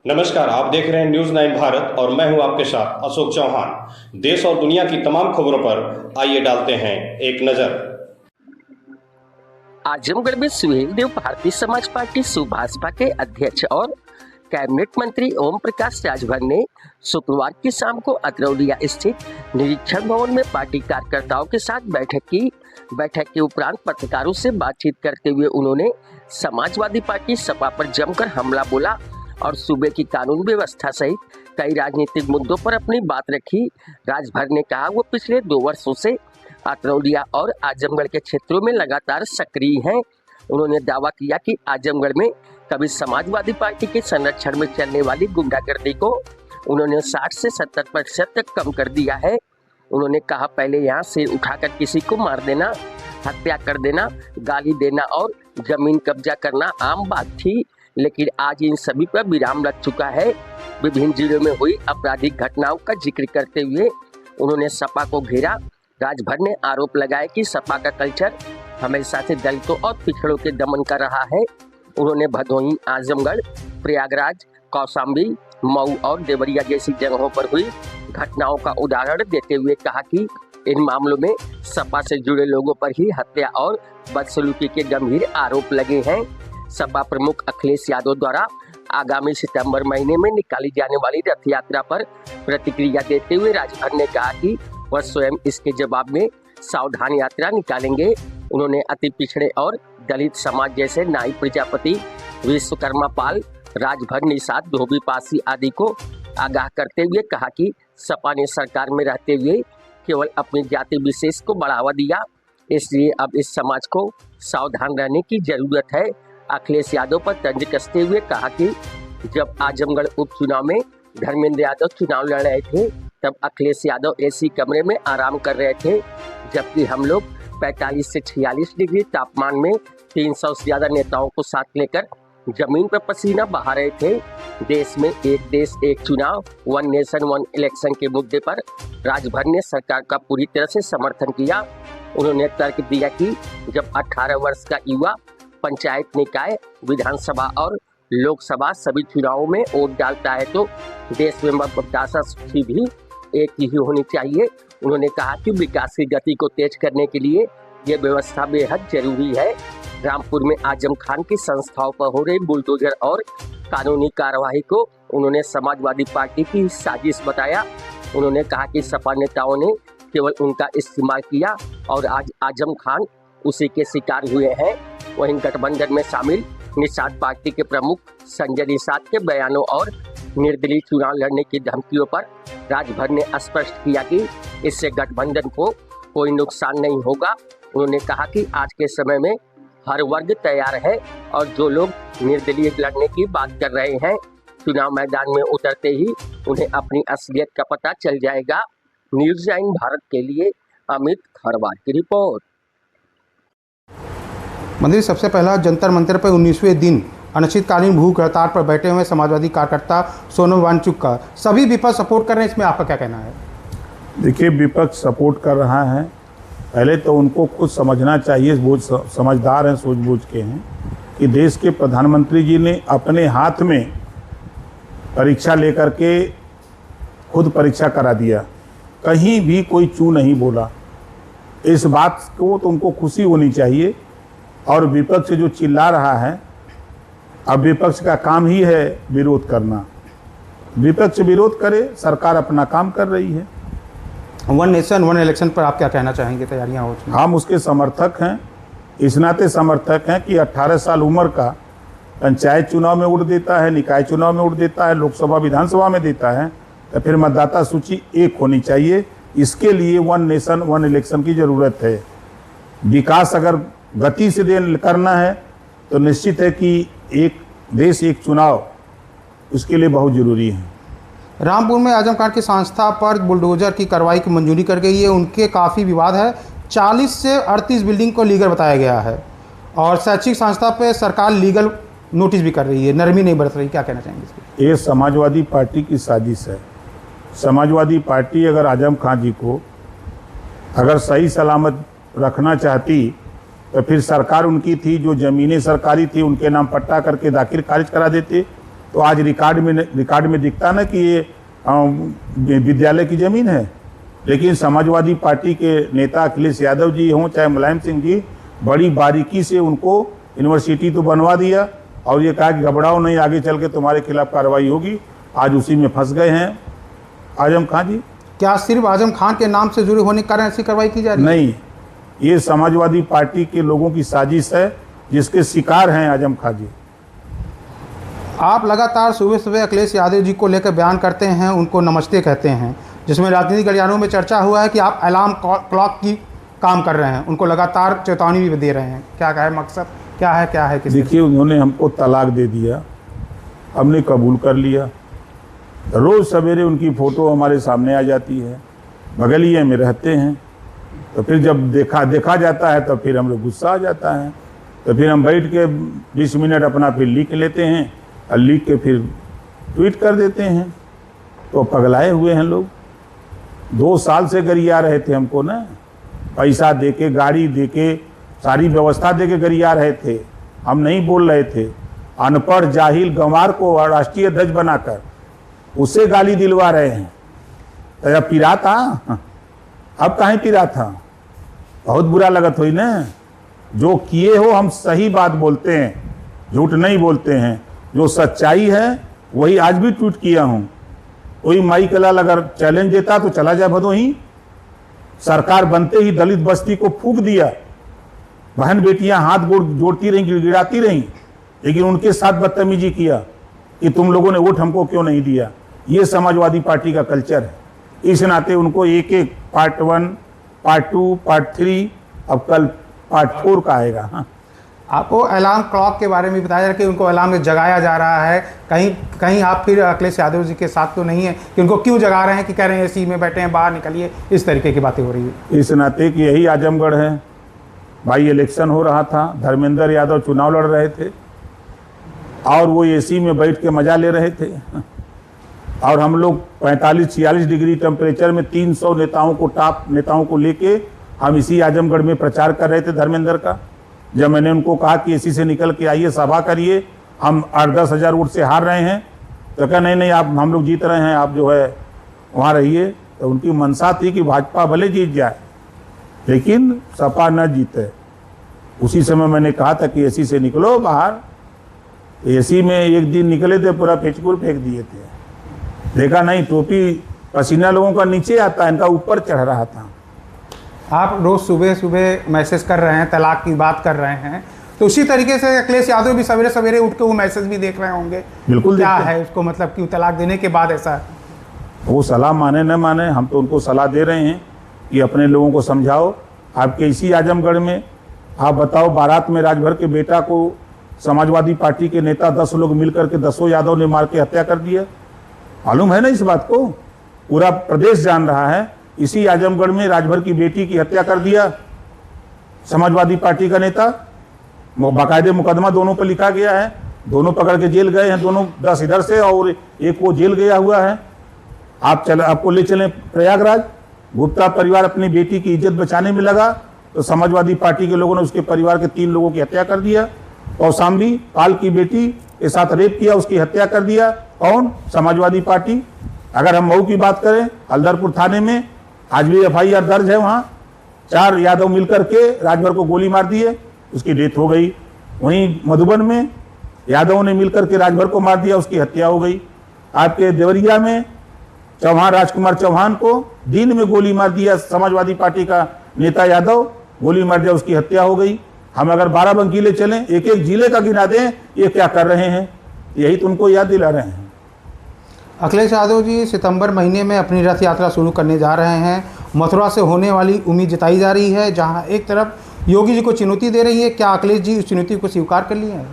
नमस्कार, आप देख रहे हैं न्यूज़ 9 भारत और मैं हूं आपके साथ अशोक चौहान। देश और दुनिया की तमाम खबरों पर आइए डालते हैं एक नजर। आजमगढ़ में सुहेल देव भारतीय समाज पार्टी सुभाषपा के अध्यक्ष और कैबिनेट मंत्री ओम प्रकाश राजभर ने शुक्रवार की शाम को अतरौलिया स्थित निरीक्षण भवन में पार्टी कार्यकर्ताओं के साथ बैठक के उपरांत पत्रकारों से बातचीत करते हुए उन्होंने समाजवादी पार्टी सपा पर जमकर हमला बोला और सूबे की कानून व्यवस्था सहित कई राजनीतिक मुद्दों पर अपनी बात रखी। राजभर ने कहा वो पिछले 2 वर्षों से अतरौलिया और आजमगढ़ के क्षेत्रों में लगातार सक्रिय हैं। उन्होंने दावा किया कि आजमगढ़ में कभी समाजवादी पार्टी के संरक्षण में चलने वाली गुंडागर्दी को उन्होंने 60 से 70% तक कम कर दिया है। उन्होंने कहा पहले यहाँ सिर उठाकर किसी को मार देना, हत्या कर देना, गाली देना और जमीन कब्जा करना आम बात थी, लेकिन आज इन सभी पर विराम लग चुका है। विभिन्न जिलों में हुई आपराधिक घटनाओं का जिक्र करते हुए उन्होंने सपा को घेरा। राजभर ने आरोप लगाया कि सपा का कल्चर हमेशा से दलितों और पिछड़ों के दमन कर रहा है। उन्होंने भदोही, आजमगढ़, प्रयागराज, कौशाम्बी, मऊ और देवरिया जैसी जगहों पर हुई घटनाओं का उदाहरण देते हुए कहा कि इन मामलों में सपा से जुड़े लोगों पर ही हत्या और बदसलूकी के गंभीर आरोप लगे हैं। सपा प्रमुख अखिलेश यादव द्वारा आगामी सितंबर महीने में निकाली जाने वाली रथ यात्रा पर प्रतिक्रिया देते हुए राजभर ने कहा कि वह स्वयं इसके जवाब में सावधान यात्रा निकालेंगे। उन्होंने अति पिछड़े और दलित समाज जैसे नाई प्रजापति, विश्वकर्मा पाल, राजभर निषाद, धोबी पासी आदि को आगाह करते हुए कहा कि सपा ने सरकार में रहते हुए केवल अपनी जाति विशेष को बढ़ावा दिया, इसलिए अब इस समाज को सावधान रहने की जरूरत है। अखिलेश यादव पर तंज कसते हुए कहा कि जब आजमगढ़ उपचुनाव में धर्मेंद्र यादव चुनाव लड़ रहे थे तब अखिलेश यादव एसी कमरे में आराम कर रहे थे, जबकि हम लोग 45 से 46 डिग्री तापमान में 300 से ज़्यादा नेताओं को साथ लेकर जमीन पर पसीना बहा रहे थे। देश में एक देश एक चुनाव, 1 नेशन 1 इलेक्शन के मुद्दे पर राजभर ने सरकार का पूरी तरह से समर्थन किया। उन्होंने तर्क दिया कि जब 18 वर्ष का युवा पंचायत निकाय, विधानसभा और लोकसभा सभी चुनावों में वोट डालता है तो देश में मतदाता सूची भी एक ही होनी चाहिए। उन्होंने कहा कि विकास की गति को तेज करने के लिए ये व्यवस्था बेहद जरूरी है। रामपुर में आजम खान की संस्थाओं पर हो रही बुलडोजर और कानूनी कार्रवाई को उन्होंने समाजवादी पार्टी की साजिश बताया। उन्होंने कहा कि सपा नेताओं ने केवल उनका इस्तेमाल किया और आज आजम खान उसी के शिकार हुए हैं। वहीं गठबंधन में शामिल निषाद पार्टी के प्रमुख संजय निषाद के बयानों और निर्दलीय चुनाव लड़ने की धमकियों पर राजभर ने स्पष्ट किया कि इससे गठबंधन को कोई नुकसान नहीं होगा। उन्होंने कहा कि आज के समय में हर वर्ग तैयार है और जो लोग निर्दलीय लड़ने की बात कर रहे हैं, चुनाव मैदान में उतरते ही उन्हें अपनी असलियत का पता चल जाएगा। न्यूज़ 9 भारत के लिए अमित खरवार की रिपोर्ट। मंत्री, सबसे पहला जंतर मंतर पर 19वें दिन अनिश्चितकालीन भूख हड़ताल पर बैठे हुए समाजवादी कार्यकर्ता सोनम वांगचुक का सभी विपक्ष सपोर्ट कर रहे हैं, इसमें आपका क्या कहना है? देखिए, विपक्ष सपोर्ट कर रहा है, पहले तो उनको खुद समझना चाहिए, वो समझदार हैं, सूझबूझ के हैं कि देश के प्रधानमंत्री जी ने अपने हाथ में परीक्षा लेकर के खुद परीक्षा करा दिया, कहीं भी कोई चू नहीं बोला। इस बात को तो उनको खुशी होनी चाहिए। और विपक्ष जो चिल्ला रहा है, अब विपक्ष का काम ही है विरोध करना। विपक्ष विरोध करे, सरकार अपना काम कर रही है। 1 नेशन 1 इलेक्शन पर आप क्या कहना चाहेंगे? तैयारियां हो चुकी हैं? हम उसके समर्थक हैं, इस नाते समर्थक हैं कि 18 साल उम्र का पंचायत चुनाव में वोट देता है, निकाय चुनाव में वोट देता है, लोकसभा विधानसभा में देता है, तो फिर मतदाता सूची एक होनी चाहिए। इसके लिए 1 नेशन 1 इलेक्शन की ज़रूरत है। विकास अगर गति से करना है तो निश्चित है कि एक देश एक चुनाव उसके लिए बहुत ज़रूरी है। रामपुर में आजम खान की संस्था पर बुलडोजर की कार्रवाई की मंजूरी कर गई है, उनके काफ़ी विवाद है। 40 से 38 बिल्डिंग को लीगल बताया गया है और शैक्षिक संस्था पर सरकार लीगल नोटिस भी कर रही है, नरमी नहीं बरत रही, क्या कहना चाहेंगे इसमें? ये समाजवादी पार्टी की साजिश है। समाजवादी पार्टी अगर आजम खान जी को अगर सही सलामत रखना चाहती तो फिर सरकार उनकी थी, जो ज़मीनें सरकारी थी उनके नाम पट्टा करके दाखिल खारिज करा देते। तो आज रिकॉर्ड में दिखता ना कि ये विद्यालय की ज़मीन है। लेकिन समाजवादी पार्टी के नेता अखिलेश यादव जी हों चाहे मुलायम सिंह जी, बड़ी बारीकी से उनको यूनिवर्सिटी तो बनवा दिया और ये कहा कि घबराओ नहीं, आगे चल के तुम्हारे खिलाफ कार्रवाई होगी। आज उसी में फंस गए हैं आजम खान जी। क्या सिर्फ आजम खान के नाम से जुड़े होने के कारण ऐसी कार्रवाई की जा रही है? नहीं, ये समाजवादी पार्टी के लोगों की साजिश है जिसके शिकार हैं आजम खान जी। आप लगातार सुबह सुबह अखिलेश यादव जी को लेकर बयान करते हैं, उनको नमस्ते कहते हैं, जिसमें राजनीतिक गलियारों में चर्चा हुआ है कि आप अलार्म क्लॉक की काम कर रहे हैं, उनको लगातार चेतावनी भी दे रहे हैं। क्या है मकसद, क्या है देखिए, उन्होंने हमको तलाक दे दिया, हमने कबूल कर लिया। रोज़ सवेरे उनकी फ़ोटो हमारे सामने आ जाती है, बगलिए में रहते हैं। तो फिर जब देखा जाता है तो फिर हम लोग गुस्सा आ जाता है, तो फिर हम बैठ के 20 मिनट अपना फिर लिख लेते हैं और लिख के फिर ट्वीट कर देते हैं। तो पगलाए हुए हैं लोग। 2 साल से गरिया रहे थे हमको ना, पैसा दे के, गाड़ी दे के, सारी व्यवस्था दे के गरिया रहे थे। हम नहीं बोल रहे थे। अनपढ़ जाहिल गंवार को राष्ट्रीय ध्वज बनाकर उससे गाली दिलवा रहे हैं। तो जब पिरा था, अब कहीं पिरा था? बहुत बुरा लगत हुई ना। जो किए हो हम सही बात बोलते हैं, झूठ नहीं बोलते हैं। जो सच्चाई है वही आज भी ट्वीट किया हूँ। कोई माई कलाल अगर चैलेंज देता तो चला जाए भदोही। सरकार बनते ही दलित बस्ती को फूंक दिया, बहन बेटियां हाथ जोड़ती रहीं, गिड़गिड़ाती रहीं, लेकिन उनके साथ बदतमीजी किया कि तुम लोगों ने वोट हमको क्यों नहीं दिया। ये समाजवादी पार्टी का कल्चर है। इस नाते उनको एक एक पार्ट 1, पार्ट 2, पार्ट 3, अब कल पार्ट 4 का आएगा। हाँ, आपको अलार्म क्लॉक के बारे में बताया कि उनको अलार्म में जगाया जा रहा है। कहीं आप फिर अखिलेश यादव जी के साथ तो नहीं है कि उनको क्यों जगा रहे हैं, कि कह रहे हैं एसी में बैठे हैं, बाहर निकलिए, इस तरीके की बातें हो रही है। इस नाते कि यही आजमगढ़ है। भाई इलेक्शन हो रहा था, धर्मेंद्र यादव चुनाव लड़ रहे थे और वो एसी में बैठ के मजा ले रहे थे। और हम लोग 45-46 डिग्री टेम्परेचर में 300 टॉप नेताओं को लेके हम इसी आजमगढ़ में प्रचार कर रहे थे धर्मेंद्र का। जब मैंने उनको कहा कि एसी से निकल के आइए, सभा करिए, हम 8-10 हज़ार वोट से हार रहे हैं, तो कहा नहीं आप, हम लोग जीत रहे हैं, आप जो है वहाँ रहिए। तो उनकी मंशा थी कि भाजपा भले जीत जाए लेकिन सपा न जीते। उसी समय मैंने कहा था कि एसी से निकलो बाहर। एसी में एक दिन निकले थे, पूरा पेचकुल फेंक दिए थे। देखा नहीं, टोपी पसीना लोगों का नीचे आता है, इनका ऊपर चढ़ रहा था। आप रोज़ सुबह सुबह मैसेज कर रहे हैं, तलाक की बात कर रहे हैं, तो उसी तरीके से अखिलेश यादव भी सवेरे सवेरे उठ के वो मैसेज भी देख रहे होंगे। बिल्कुल। क्या है उसको मतलब, क्यों तलाक देने के बाद ऐसा? वो सलाह माने न माने, हम तो उनको सलाह दे रहे हैं कि अपने लोगों को समझाओ। आपके इसी आजमगढ़ में आप बताओ, बारात में राजभर के बेटा को समाजवादी पार्टी के नेता 10 लोग मिलकर के 10 यादव ने मार के हत्या कर दिया। मालूम है ना इस बात को? पूरा प्रदेश जान रहा है। इसी आजमगढ़ में राजभर की बेटी की हत्या कर दिया समाजवादी पार्टी का नेता। बाकायदे मुकदमा दोनों पर लिखा गया है, दोनों पकड़ के जेल गए हैं, दोनों 10 इधर से और एक वो जेल गया हुआ है। आपको ले चलें प्रयागराज। गुप्ता परिवार अपनी बेटी की इज्जत बचाने में लगा तो समाजवादी पार्टी के लोगों ने उसके परिवार के 3 लोगों की हत्या कर दिया। कौशाम्बी पाल की बेटी के साथ रेप किया, उसकी हत्या कर दिया। कौन? समाजवादी पार्टी। अगर हम मऊ की बात करें, हल्दरपुर थाने में आज भी FIR दर्ज है। वहाँ 4 यादव मिलकर के राजभर को गोली मार दिए, उसकी डेथ हो गई। वहीं मधुबन में यादवों ने मिलकर के राजभर को मार दिया, उसकी हत्या हो गई। आपके देवरिया में चौहान, राजकुमार चौहान को दिन में गोली मार दिया, समाजवादी पार्टी का नेता यादव गोली मार दिया, उसकी हत्या हो गई। हम अगर 12 ले चलें, एक एक जिले का गिना दें, ये क्या कर रहे हैं, यही तो उनको याद दिला रहे हैं। अखिलेश यादव जी सितंबर महीने में अपनी रथ यात्रा शुरू करने जा रहे हैं। मथुरा से होने वाली उम्मीद जताई जा रही है, जहां एक तरफ योगी जी को चुनौती दे रही है। क्या अखिलेश जी उस चुनौती को स्वीकार कर लिए हैं?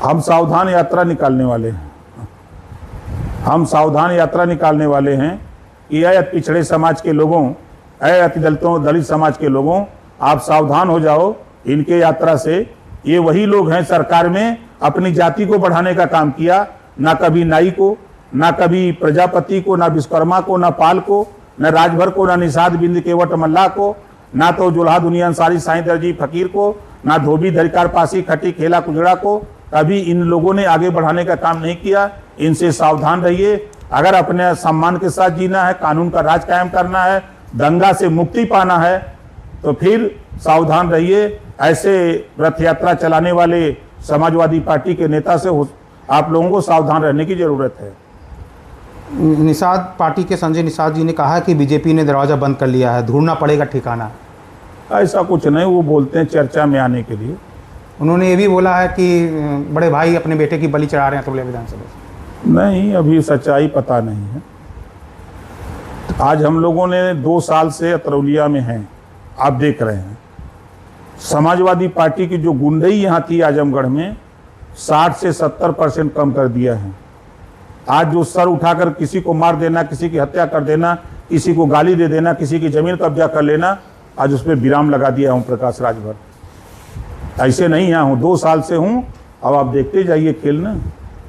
हम सावधान यात्रा निकालने वाले हैं। हम सावधान यात्रा निकालने वाले हैं कि पिछड़े समाज के लोगों, दलित समाज के लोगों, आप सावधान हो जाओ इनके यात्रा से। ये वही लोग हैं सरकार में अपनी जाति को बढ़ाने का काम किया, ना कभी नाई को, ना कभी प्रजापति को, ना विश्वकर्मा को, ना पाल को, ना राजभर को, ना निषाद बिंद केवट मल्ला को, ना तो जुल्हा दुनिया अंसारी साईं दर्जी फकीर को, ना धोबी धरिकार पासी खटी खेला कुजड़ा को, कभी इन लोगों ने आगे बढ़ाने का काम नहीं किया। इनसे सावधान रहिए। अगर अपने सम्मान के साथ जीना है, कानून का राज कायम करना है, दंगा से मुक्ति पाना है, तो फिर सावधान रहिए। ऐसे रथ यात्रा चलाने वाले समाजवादी पार्टी के नेता से आप लोगों को सावधान रहने की जरूरत है। निषाद पार्टी के संजय निषाद जी ने कहा कि बीजेपी ने दरवाज़ा बंद कर लिया है, ढूंढना पड़ेगा ठिकाना। ऐसा कुछ नहीं, वो बोलते हैं चर्चा में आने के लिए। उन्होंने ये भी बोला है कि बड़े भाई अपने बेटे की बलि चढ़ा रहे हैं अतरौलिया विधानसभा से। नहीं, अभी सच्चाई पता नहीं है। आज हम लोगों ने 2 साल से अतरौलिया में हैं, आप देख रहे हैं। समाजवादी पार्टी की जो गुंडई यहाँ थी आजमगढ़ में, 60 से 70% कम कर दिया है। आज जो सर उठाकर किसी को मार देना, किसी की हत्या कर देना, किसी को गाली दे देना, किसी की जमीन कब्जा कर लेना, आज उस पर विराम लगा दिया ओम प्रकाश राजभर। ऐसे नहीं यहाँ हूँ, 2 साल से हूँ। अब आप देखते जाइए खेल ना।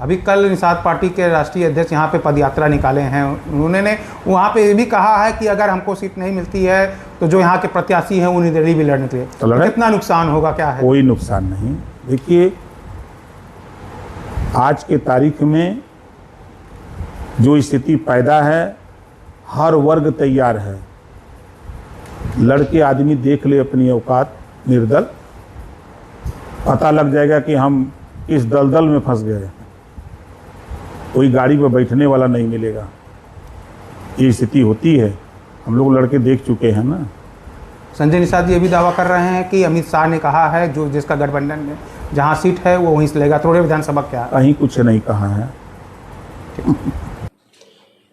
अभी कल निषाद पार्टी के राष्ट्रीय अध्यक्ष यहाँ पे पदयात्रा निकाले हैं। उन्होंने वहाँ पे ये भी कहा है कि अगर हमको सीट नहीं मिलती है तो जो यहाँ के प्रत्याशी हैं वो निर्दलीय भी लड़ने के लिए। तो कितना नुकसान होगा, क्या है? कोई नुकसान नहीं। देखिए, आज के तारीख में जो स्थिति पैदा है, हर वर्ग तैयार है। लड़के आदमी देख ले अपनी औकात, निर्दल, पता लग जाएगा कि हम इस दलदल में फंस गए। कोई गाड़ी पर बैठने वाला नहीं मिलेगा। ये स्थिति होती है, हम लोग लड़के देख चुके हैं ना। संजय निषाद जी ये भी दावा कर रहे हैं कि अमित शाह ने कहा है जो जिसका गठबंधन में जहाँ सीट है वो वहीं से लेगा। अतरौलिया विधानसभा क्या कहीं कुछ नहीं कहा है।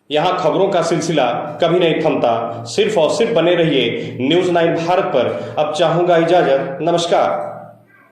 यहाँ खबरों का सिलसिला कभी नहीं थमता। सिर्फ और सिर्फ बने रहिए न्यूज़ 9 भारत पर। अब चाहूंगा इजाजत। नमस्कार।